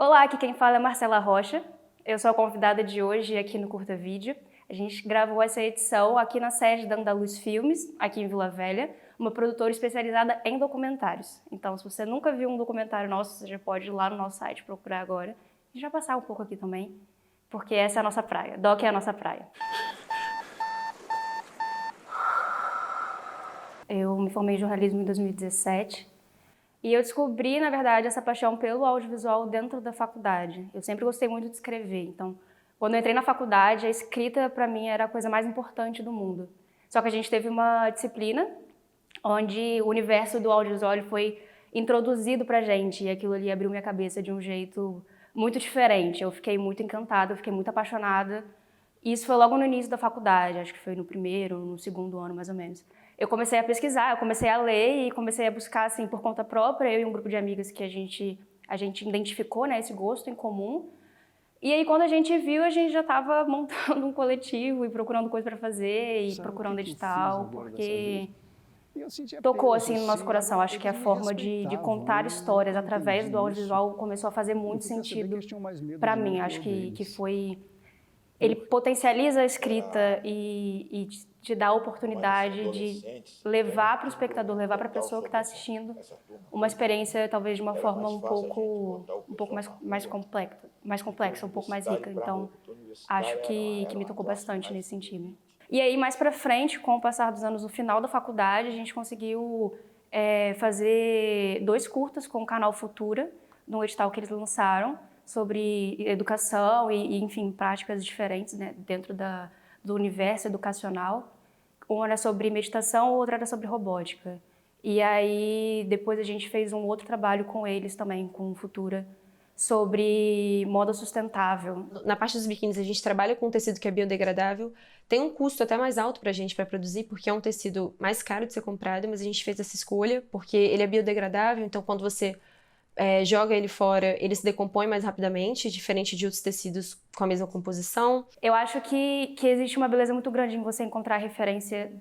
Olá, aqui quem fala é Marcela Rocha. Eu sou a convidada de hoje aqui no Curta Vídeo. A gente gravou essa edição aqui na sede da Andaluz Filmes, aqui em Vila Velha, uma produtora especializada em documentários. Então, se você nunca viu um documentário nosso, você já pode ir lá no nosso site procurar agora. A gente vai passar um pouco aqui também, porque essa é a nossa praia. Doc é a nossa praia. Eu me formei em jornalismo em 2017. E eu descobri, na verdade, essa paixão pelo audiovisual dentro da faculdade. Eu sempre gostei muito de escrever, então, quando eu entrei na faculdade, a escrita, para mim, era a coisa mais importante do mundo. Só que a gente teve uma disciplina onde o universo do audiovisual foi introduzido pra gente, e aquilo ali abriu minha cabeça de um jeito muito diferente. Eu fiquei muito encantada, eu fiquei muito apaixonada. E isso foi logo no início da faculdade, acho que foi no primeiro, no segundo ano, mais ou menos. Eu comecei a pesquisar, eu comecei a ler e comecei a buscar, assim, por conta própria, eu e um grupo de amigas que a gente identificou, né, esse gosto em comum. E aí, quando a gente viu, a gente já estava montando um coletivo e procurando coisa para fazer e procurando edital, porque tocou, assim, no nosso coração. Acho que a forma de contar histórias através do audiovisual começou a fazer muito sentido para mim. Acho que foi... Ele potencializa a escrita e te dá a oportunidade de levar para o espectador, levar para a pessoa que está assistindo uma experiência talvez de uma forma um pouco mais complexa, um pouco mais rica. Então, acho que me tocou bastante nesse sentido. E aí, mais para frente, com o passar dos anos, no final da faculdade, a gente conseguiu fazer 2 curtas com o canal Futura, no edital que eles lançaram, sobre educação e enfim, práticas diferentes, né, dentro do universo educacional. Uma era sobre meditação, outra era sobre robótica. E aí, depois a gente fez um outro trabalho com eles também, com o Futura, sobre moda sustentável. Na parte dos biquínis, a gente trabalha com um tecido que é biodegradável. Tem um custo até mais alto pra gente para produzir, porque é um tecido mais caro de ser comprado, mas a gente fez essa escolha porque ele é biodegradável, então quando você joga ele fora, ele se decompõe mais rapidamente, diferente de outros tecidos com a mesma composição. Eu acho que existe uma beleza muito grande em você encontrar referência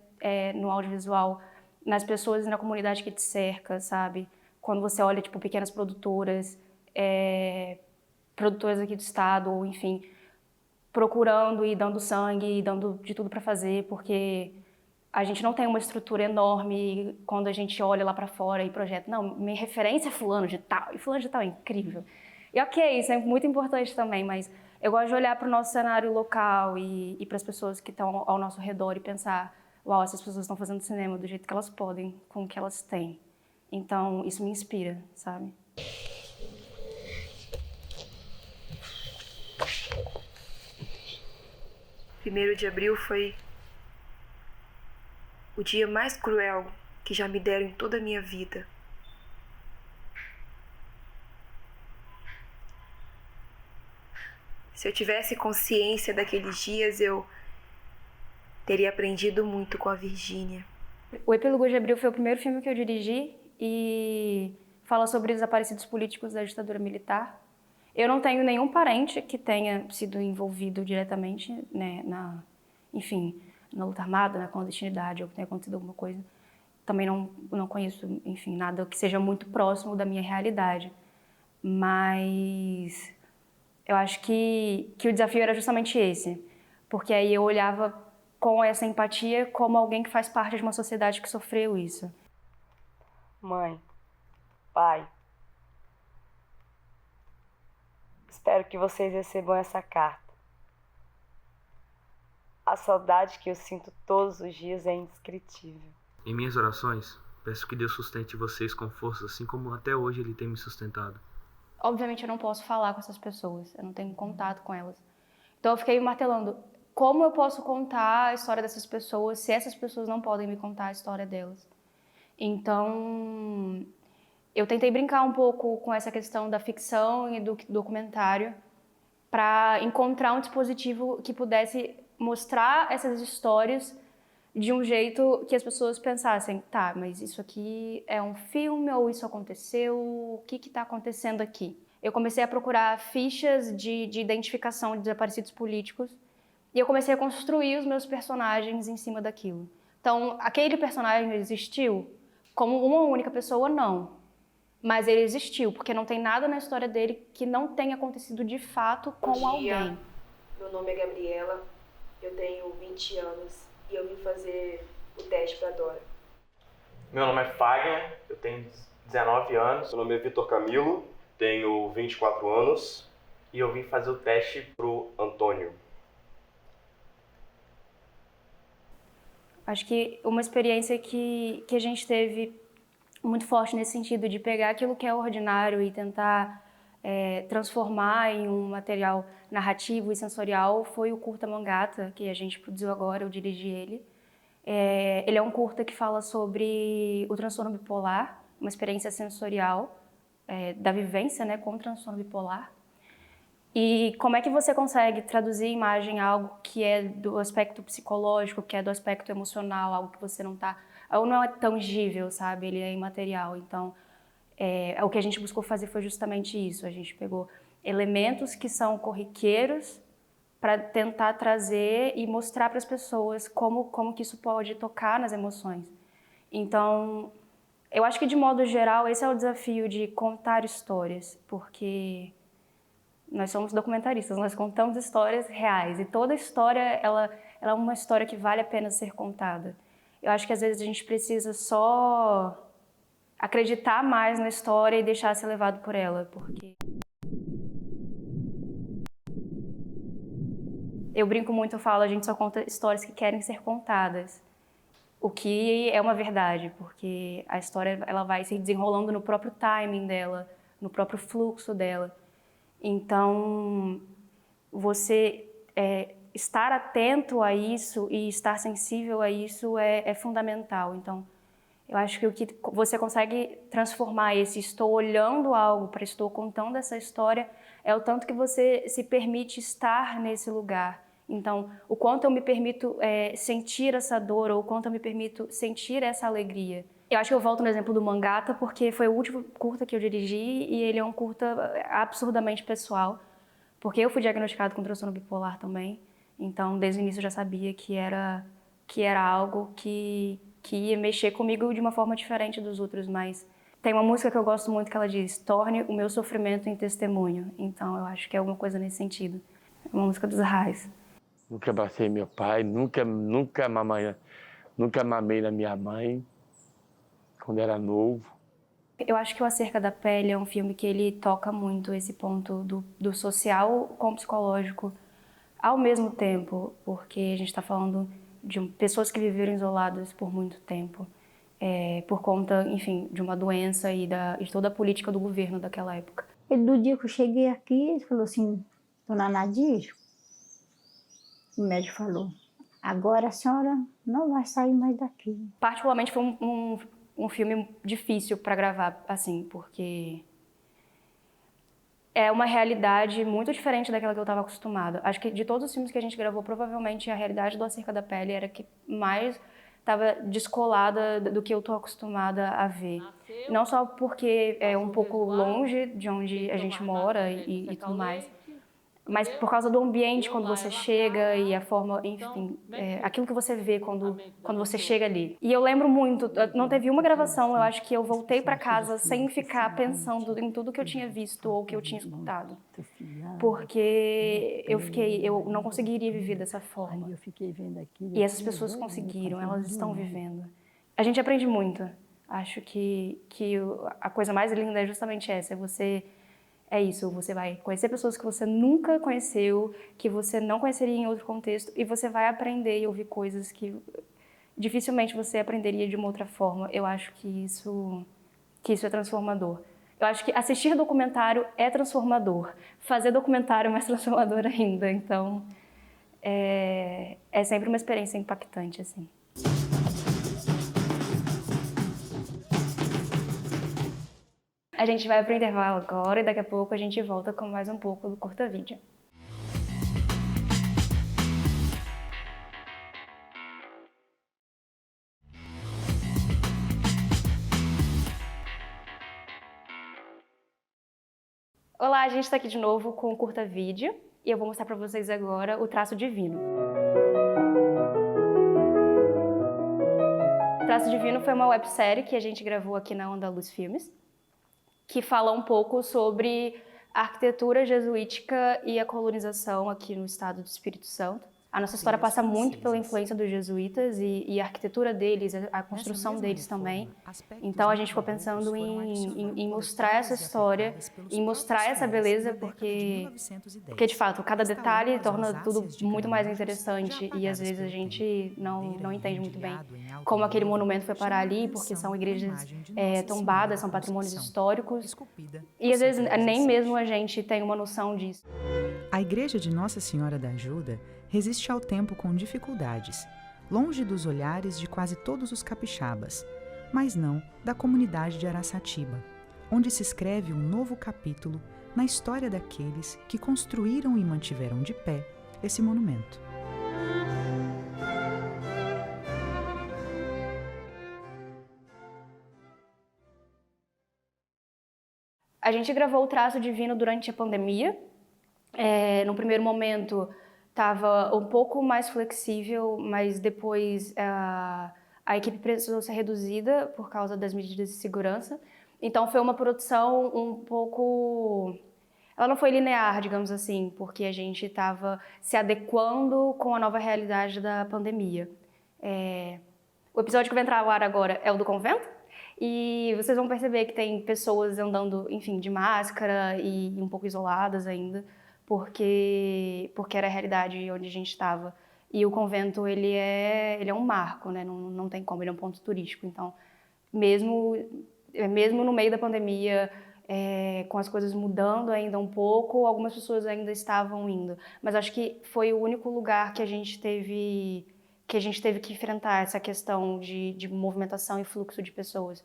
no audiovisual, nas pessoas e na comunidade que te cerca, sabe? Quando você olha, tipo, pequenas produtoras, produtoras aqui do estado, ou enfim, procurando e dando sangue e dando de tudo para fazer, porque a gente não tem uma estrutura enorme quando a gente olha lá para fora e projeta. Não, minha referência é fulano de tal, e fulano de tal é incrível. E ok, isso é muito importante também, mas eu gosto de olhar para o nosso cenário local e para as pessoas que estão ao nosso redor e pensar, uau, essas pessoas estão fazendo cinema do jeito que elas podem, com o que elas têm. Então, isso me inspira, sabe? Primeiro de abril foi o dia mais cruel que já me deram em toda a minha vida. Se eu tivesse consciência daqueles dias, eu teria aprendido muito com a Virgínia. O Epílogo de Abril foi o primeiro filme que eu dirigi e fala sobre desaparecidos políticos da ditadura militar. Eu não tenho nenhum parente que tenha sido envolvido diretamente, né, enfim, na luta armada, na clandestinidade, ou que tenha acontecido alguma coisa. Também não conheço, enfim, nada que seja muito próximo da minha realidade. Mas eu acho que o desafio era justamente esse, porque aí eu olhava com essa empatia como alguém que faz parte de uma sociedade que sofreu isso. Mãe, pai, espero que vocês recebam essa carta. A saudade que eu sinto todos os dias é indescritível. Em minhas orações, peço que Deus sustente vocês com força, assim como até hoje Ele tem me sustentado. Obviamente eu não posso falar com essas pessoas, eu não tenho contato com elas. Então eu fiquei martelando, como eu posso contar a história dessas pessoas se essas pessoas não podem me contar a história delas? Então, eu tentei brincar um pouco com essa questão da ficção e do documentário para encontrar um dispositivo que pudesse mostrar essas histórias de um jeito que as pessoas pensassem, tá, mas isso aqui é um filme ou isso aconteceu? O que está acontecendo aqui? Eu comecei a procurar fichas de identificação de desaparecidos políticos e eu comecei a construir os meus personagens em cima daquilo. Então, aquele personagem existiu como uma única pessoa, não. Mas ele existiu, porque não tem nada na história dele que não tenha acontecido de fato com alguém. Meu nome é Gabriela, eu tenho 20 anos e eu vim fazer o teste para Dora. Meu nome é Fagner, eu tenho 19 anos. Meu nome é Vitor Camilo, tenho 24 anos. E eu vim fazer o teste pro Antônio. Acho que uma experiência que a gente teve muito forte nesse sentido de pegar aquilo que é ordinário e tentar transformar em um material narrativo e sensorial foi o curta Mangata, que a gente produziu agora, eu dirigi ele. Ele é um curta que fala sobre o transtorno bipolar, uma experiência sensorial da vivência, né, com o transtorno bipolar. E como é que você consegue traduzir em imagem algo que é do aspecto psicológico, que é do aspecto emocional, algo que você não tá... Algo não é tangível, sabe? Ele é imaterial. Então, o que a gente buscou fazer foi justamente isso. A gente pegou elementos que são corriqueiros para tentar trazer e mostrar para as pessoas como que isso pode tocar nas emoções. Então, eu acho que, de modo geral, esse é o desafio de contar histórias, porque... Nós somos documentaristas, nós contamos histórias reais e toda história ela é uma história que vale a pena ser contada. Eu acho que às vezes a gente precisa só acreditar mais na história e deixar ser levado por ela, porque... Eu brinco muito, eu falo, a gente só conta histórias que querem ser contadas, o que é uma verdade, porque a história ela vai se desenrolando no próprio timing dela, no próprio fluxo dela. Então, você estar atento a isso e estar sensível a isso é fundamental. Então, eu acho que o que você consegue transformar esse estou olhando algo para estou contando essa história é o tanto que você se permite estar nesse lugar. Então, o quanto eu me permito sentir essa dor ou o quanto eu me permito sentir essa alegria. Eu acho que eu volto no exemplo do Mangata porque foi o último curta que eu dirigi e ele é um curta absurdamente pessoal, porque eu fui diagnosticado com transtorno bipolar também, então desde o início eu já sabia que era algo que ia mexer comigo de uma forma diferente dos outros, mas tem uma música que eu gosto muito que ela diz: torne o meu sofrimento em testemunho, então eu acho que é alguma coisa nesse sentido. É uma música dos Arrais. Nunca abracei meu pai, nunca mamei na minha mãe quando era novo. Eu acho que o Acerca da Pele é um filme que ele toca muito esse ponto do social com o psicológico ao mesmo tempo, porque a gente está falando de pessoas que viveram isoladas por muito tempo, por conta, enfim, de uma doença e de toda a política do governo daquela época. E do dia que eu cheguei aqui, ele falou assim: dona Nadir, o médico falou, agora a senhora não vai sair mais daqui. Particularmente foi um filme difícil para gravar, assim, porque é uma realidade muito diferente daquela que eu estava acostumada. Acho que de todos os filmes que a gente gravou, provavelmente a realidade do Acerca da Pele era que mais estava descolada do que eu estou acostumada a ver. Não só porque é um pouco longe de onde a gente mora e tudo mais, mas por causa do ambiente quando você chega e a forma, enfim, aquilo que você vê quando você chega ali. E eu lembro muito, não teve uma gravação, eu acho que eu voltei para casa sem ficar pensando em tudo que eu tinha visto ou que eu tinha escutado. Porque eu não conseguiria viver dessa forma. E essas pessoas conseguiram, elas estão vivendo. A gente aprende muito. Acho que a coisa mais linda é justamente essa, você vai conhecer pessoas que você nunca conheceu, que você não conheceria em outro contexto, e você vai aprender e ouvir coisas que dificilmente você aprenderia de uma outra forma. Eu acho que isso é transformador. Eu acho que assistir documentário é transformador. Fazer documentário é mais transformador ainda. Então, é sempre uma experiência impactante, assim. A gente vai para o intervalo agora e daqui a pouco a gente volta com mais um pouco do Curta Vídeo. Olá, a gente está aqui de novo com o Curta Vídeo e eu vou mostrar para vocês agora o Traço Divino. O Traço Divino foi uma websérie que a gente gravou aqui na Andaluz Filmes. que fala um pouco sobre a arquitetura jesuítica e a colonização aqui no estado do Espírito Santo. A nossa história passa muito pela influência dos jesuítas e a arquitetura deles, a construção deles também. Então a gente ficou pensando em mostrar essa história, em mostrar essa beleza, porque de fato, cada detalhe torna tudo muito mais interessante e às vezes a gente não entende muito bem como aquele monumento foi parar ali, porque são igrejas tombadas, são patrimônios históricos, e às vezes nem mesmo a gente tem uma noção disso. A Igreja de Nossa Senhora da Ajuda resiste ao tempo com dificuldades, longe dos olhares de quase todos os capixabas, mas não da comunidade de Araçatiba, onde se escreve um novo capítulo na história daqueles que construíram e mantiveram de pé esse monumento. A gente gravou o Traço Divino durante a pandemia. No primeiro momento estava um pouco mais flexível, mas depois a equipe precisou ser reduzida por causa das medidas de segurança. Então foi uma produção um pouco... Ela não foi linear, digamos assim, porque a gente estava se adequando com a nova realidade da pandemia. O episódio que vai entrar ao ar agora é o do convento, e vocês vão perceber que tem pessoas andando, enfim, de máscara e um pouco isoladas ainda, porque era a realidade onde a gente estava. E o convento, ele é um marco, né? Não tem como, ele é um ponto turístico. Então, mesmo no meio da pandemia, com as coisas mudando ainda um pouco, algumas pessoas ainda estavam indo. Mas acho que foi o único lugar que a gente teve que enfrentar essa questão de movimentação e fluxo de pessoas.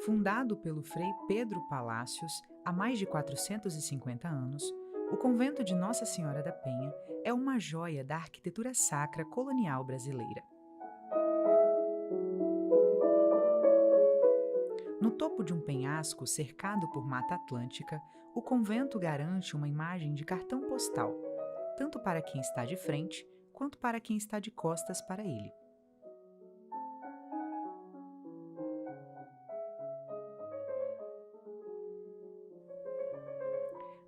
Fundado pelo Frei Pedro Palácios há mais de 450 anos, o convento de Nossa Senhora da Penha é uma joia da arquitetura sacra colonial brasileira. No topo de um penhasco cercado por Mata Atlântica, o convento garante uma imagem de cartão postal, tanto para quem está de frente quanto para quem está de costas para ele.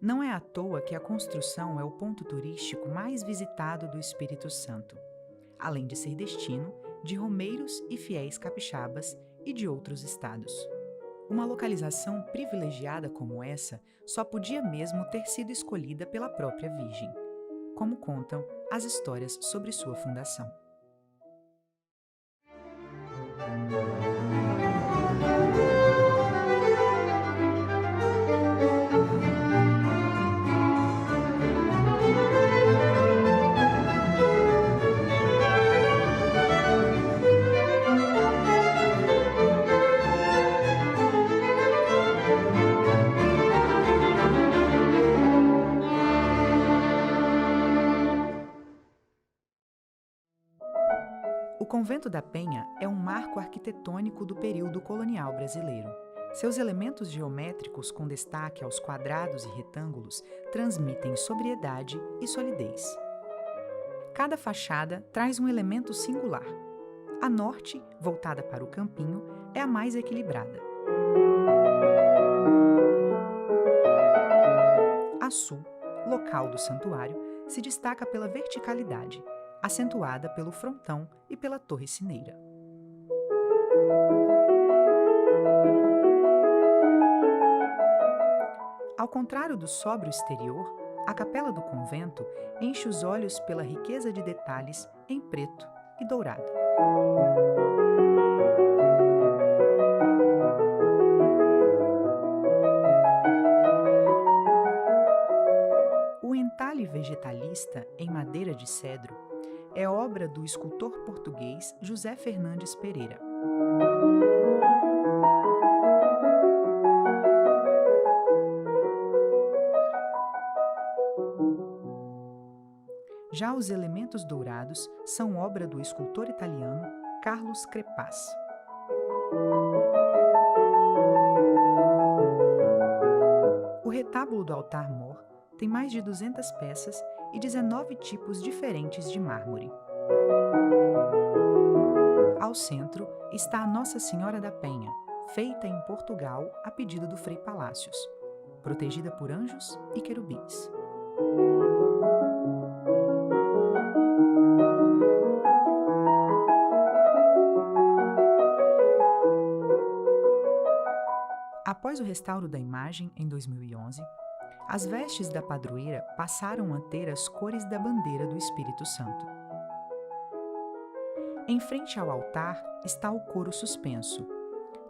Não é à toa que a construção é o ponto turístico mais visitado do Espírito Santo, além de ser destino de romeiros e fiéis capixabas e de outros estados. Uma localização privilegiada como essa só podia mesmo ter sido escolhida pela própria Virgem, como contam as histórias sobre sua fundação. O Convento da Penha é um marco arquitetônico do período colonial brasileiro. Seus elementos geométricos, com destaque aos quadrados e retângulos, transmitem sobriedade e solidez. Cada fachada traz um elemento singular. A norte, voltada para o campinho, é a mais equilibrada. A sul, local do santuário, se destaca pela verticalidade, acentuada pelo frontão e pela torre sineira. Ao contrário do sóbrio exterior, a capela do convento enche os olhos pela riqueza de detalhes em preto e dourado. O entalhe vegetalista em madeira de cedro é obra do escultor português José Fernandes Pereira. Já os elementos dourados são obra do escultor italiano Carlos Crepaz. O retábulo do altar-mor tem mais de 200 peças e 19 tipos diferentes de mármore. Ao centro está a Nossa Senhora da Penha, feita em Portugal a pedido do Frei Palácios, protegida por anjos e querubins. Após o restauro da imagem, em 2011, as vestes da padroeira passaram a ter as cores da bandeira do Espírito Santo. Em frente ao altar está o coro suspenso,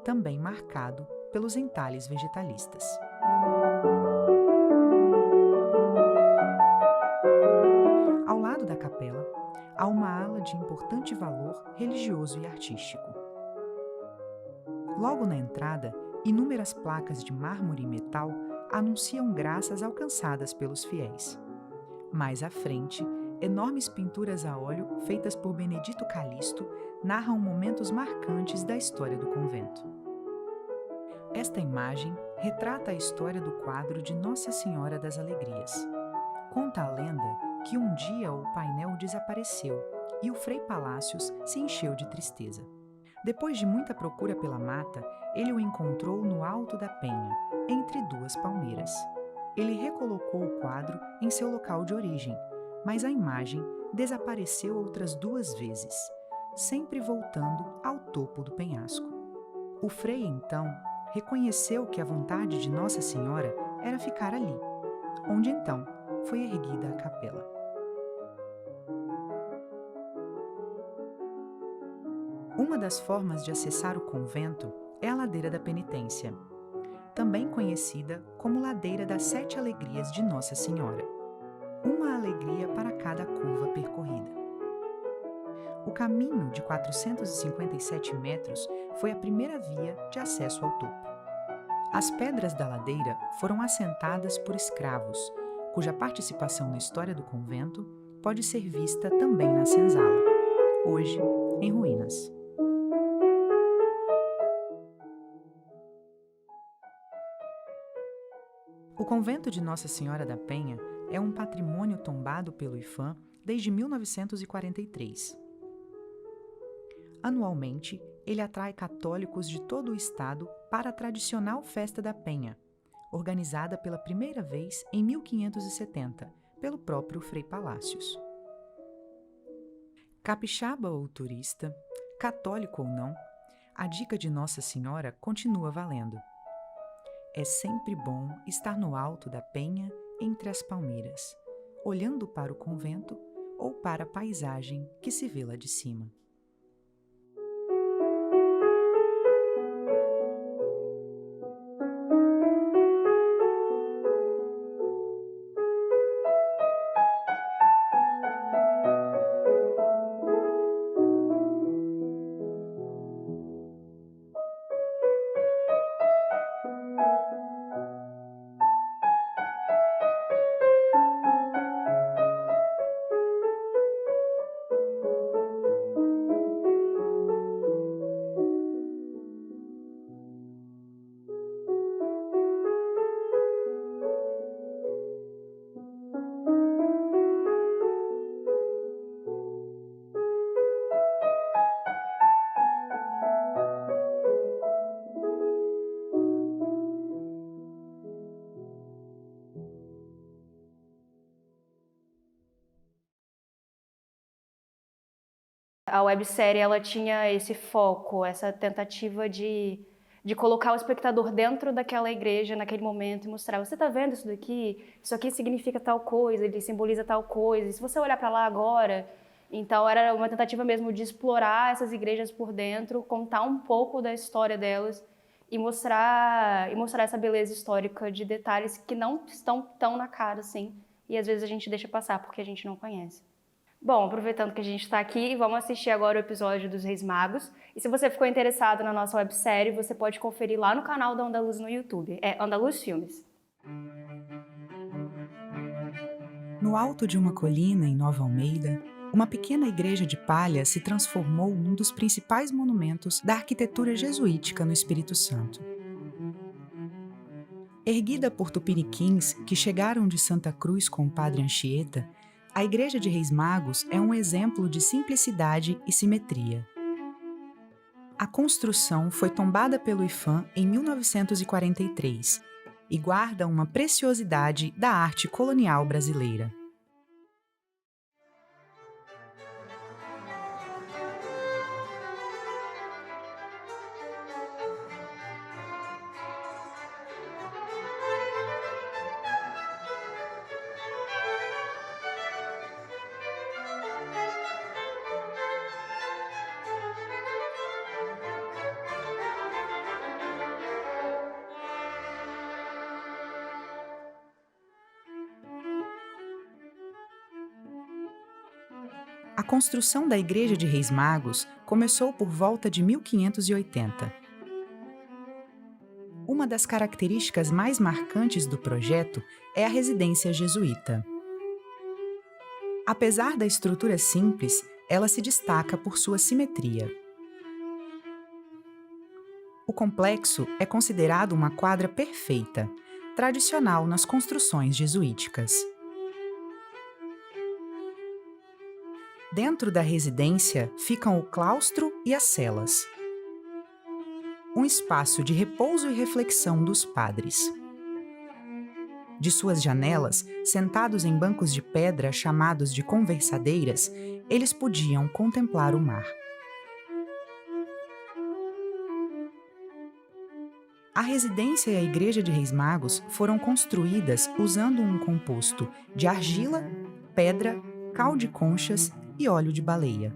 também marcado pelos entalhes vegetalistas. Ao lado da capela, há uma ala de importante valor religioso e artístico. Logo na entrada, inúmeras placas de mármore e metal anunciam graças alcançadas pelos fiéis. Mais à frente, enormes pinturas a óleo feitas por Benedito Calixto narram momentos marcantes da história do convento. Esta imagem retrata a história do quadro de Nossa Senhora das Alegrias. Conta a lenda que um dia o painel desapareceu e o Frei Palácios se encheu de tristeza. Depois de muita procura pela mata, ele o encontrou no alto da penha, entre duas palmeiras. Ele recolocou o quadro em seu local de origem, mas a imagem desapareceu outras 2 vezes, sempre voltando ao topo do penhasco. O Frei, então, reconheceu que a vontade de Nossa Senhora era ficar ali, onde então foi erguida a capela. Uma das formas de acessar o convento é a Ladeira da Penitência, também conhecida como Ladeira das 7 Alegrias de Nossa Senhora. Uma alegria para cada curva percorrida. O caminho de 457 metros foi a primeira via de acesso ao topo. As pedras da ladeira foram assentadas por escravos, cuja participação na história do convento pode ser vista também na senzala, hoje em ruínas. O convento de Nossa Senhora da Penha é um patrimônio tombado pelo IPHAN desde 1943. Anualmente, ele atrai católicos de todo o estado para a tradicional Festa da Penha, organizada pela primeira vez em 1570, pelo próprio Frei Palácios. Capixaba ou turista, católico ou não, a dica de Nossa Senhora continua valendo. É sempre bom estar no alto da penha, entre as palmeiras, olhando para o convento ou para a paisagem que se vê lá de cima. A websérie ela tinha esse foco, essa tentativa de colocar o espectador dentro daquela igreja naquele momento e mostrar, você tá vendo isso daqui? Isso aqui significa tal coisa, ele simboliza tal coisa. E se você olhar para lá agora, então era uma tentativa mesmo de explorar essas igrejas por dentro, contar um pouco da história delas e mostrar essa beleza histórica de detalhes que não estão tão na cara assim, e às vezes a gente deixa passar porque a gente não conhece. Bom, aproveitando que a gente está aqui, vamos assistir agora o episódio dos Reis Magos. E se você ficou interessado na nossa websérie, você pode conferir lá no canal da Andaluz no YouTube. É Andaluz Filmes. No alto de uma colina em Nova Almeida, uma pequena igreja de palha se transformou num dos principais monumentos da arquitetura jesuítica no Espírito Santo. Erguida por tupiniquins que chegaram de Santa Cruz com o padre Anchieta, A Igreja de Reis Magos é um exemplo de simplicidade e simetria. A construção foi tombada pelo IPHAN em 1943 e guarda uma preciosidade da arte colonial brasileira. A construção da Igreja de Reis Magos começou por volta de 1580. Uma das características mais marcantes do projeto é a residência jesuíta. Apesar da estrutura simples, ela se destaca por sua simetria. O complexo é considerado uma quadra perfeita, tradicional nas construções jesuíticas. Dentro da residência ficam o claustro e as celas, um espaço de repouso e reflexão dos padres. De suas janelas, sentados em bancos de pedra chamados de conversadeiras, eles podiam contemplar o mar. A residência e a Igreja de Reis Magos foram construídas usando um composto de argila, pedra, cal de conchas e óleo de baleia.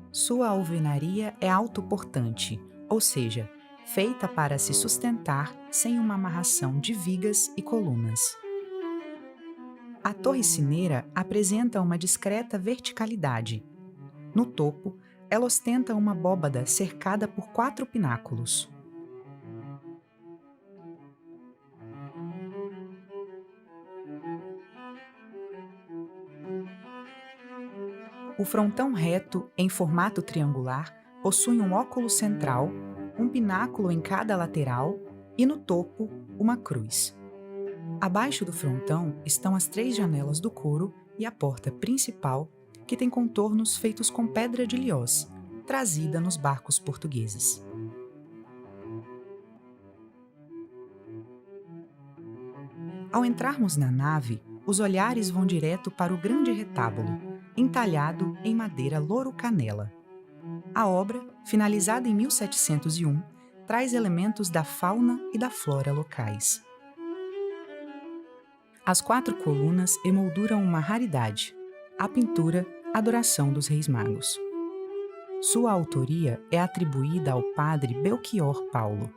Sua alvenaria é autoportante, ou seja, feita para se sustentar sem uma amarração de vigas e colunas. A torre cineira apresenta uma discreta verticalidade. No topo, ela ostenta uma abóbada cercada por 4 pináculos. O frontão reto, em formato triangular, possui um óculo central, um pináculo em cada lateral e, no topo, uma cruz. Abaixo do frontão estão as 3 janelas do coro e a porta principal, que tem contornos feitos com pedra de liós, trazida nos barcos portugueses. Ao entrarmos na nave, os olhares vão direto para o grande retábulo, entalhado em madeira louro-canela. A obra, finalizada em 1701, traz elementos da fauna e da flora locais. As 4 colunas emolduram uma raridade, a pintura Adoração dos Reis Magos. Sua autoria é atribuída ao padre Belchior Paulo.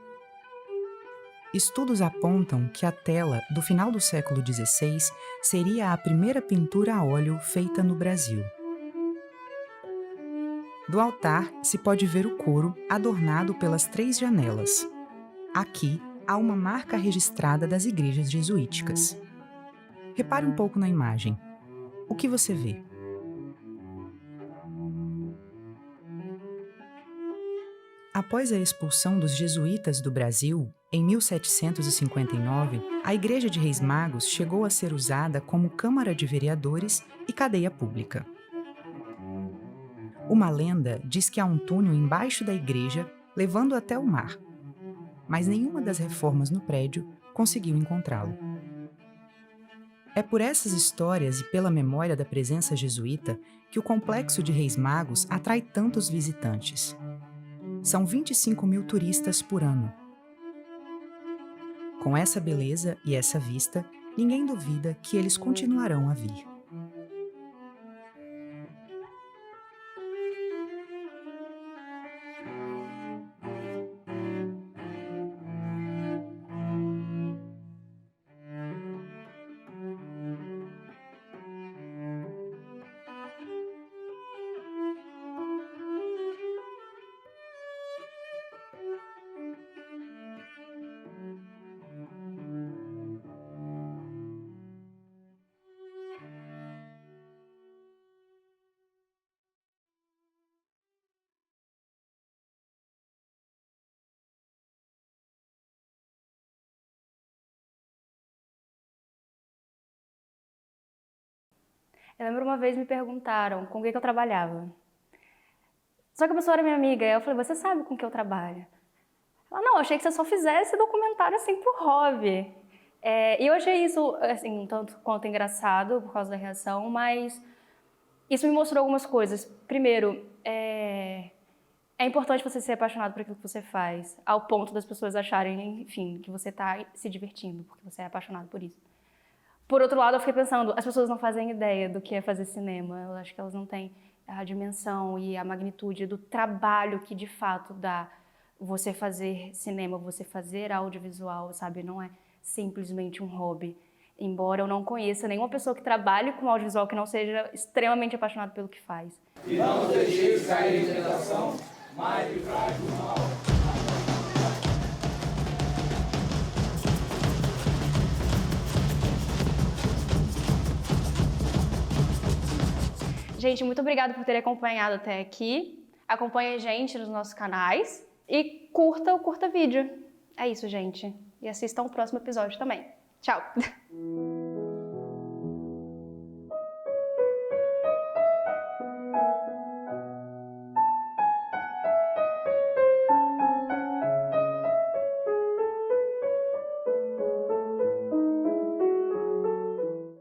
Estudos apontam que a tela, do final do século XVI, seria a primeira pintura a óleo feita no Brasil. Do altar se pode ver o coro adornado pelas 3 janelas. Aqui há uma marca registrada das igrejas jesuíticas. Repare um pouco na imagem. O que você vê? Após a expulsão dos jesuítas do Brasil, em 1759, a Igreja de Reis Magos chegou a ser usada como Câmara de Vereadores e cadeia pública. Uma lenda diz que há um túnel embaixo da igreja levando até o mar, mas nenhuma das reformas no prédio conseguiu encontrá-lo. É por essas histórias e pela memória da presença jesuíta que o Complexo de Reis Magos atrai tantos visitantes. São 25 mil turistas por ano. Com essa beleza e essa vista, ninguém duvida que eles continuarão a vir. Eu lembro uma vez me perguntaram com o que eu trabalhava. Só que a pessoa era minha amiga, e eu falei, você sabe com o que eu trabalho? Ela, não, achei que você só fizesse documentário assim pro hobby. E eu achei isso, assim, um tanto quanto engraçado por causa da reação, mas isso me mostrou algumas coisas. Primeiro, é importante você ser apaixonado por aquilo que você faz, ao ponto das pessoas acharem, enfim, que você está se divertindo, porque você é apaixonado por isso. Por outro lado, eu fiquei pensando, as pessoas não fazem ideia do que é fazer cinema. Eu acho que elas não têm a dimensão e a magnitude do trabalho que de fato dá você fazer cinema, você fazer audiovisual, sabe? Não é simplesmente um hobby. Embora eu não conheça nenhuma pessoa que trabalhe com audiovisual que não seja extremamente apaixonada pelo que faz. E não deixeis cair em tentação, mas livrai do mal. Gente, muito obrigada por terem acompanhado até aqui. Acompanhe a gente nos nossos canais e curta o curta vídeo. É isso, gente. E assistam o próximo episódio também. Tchau!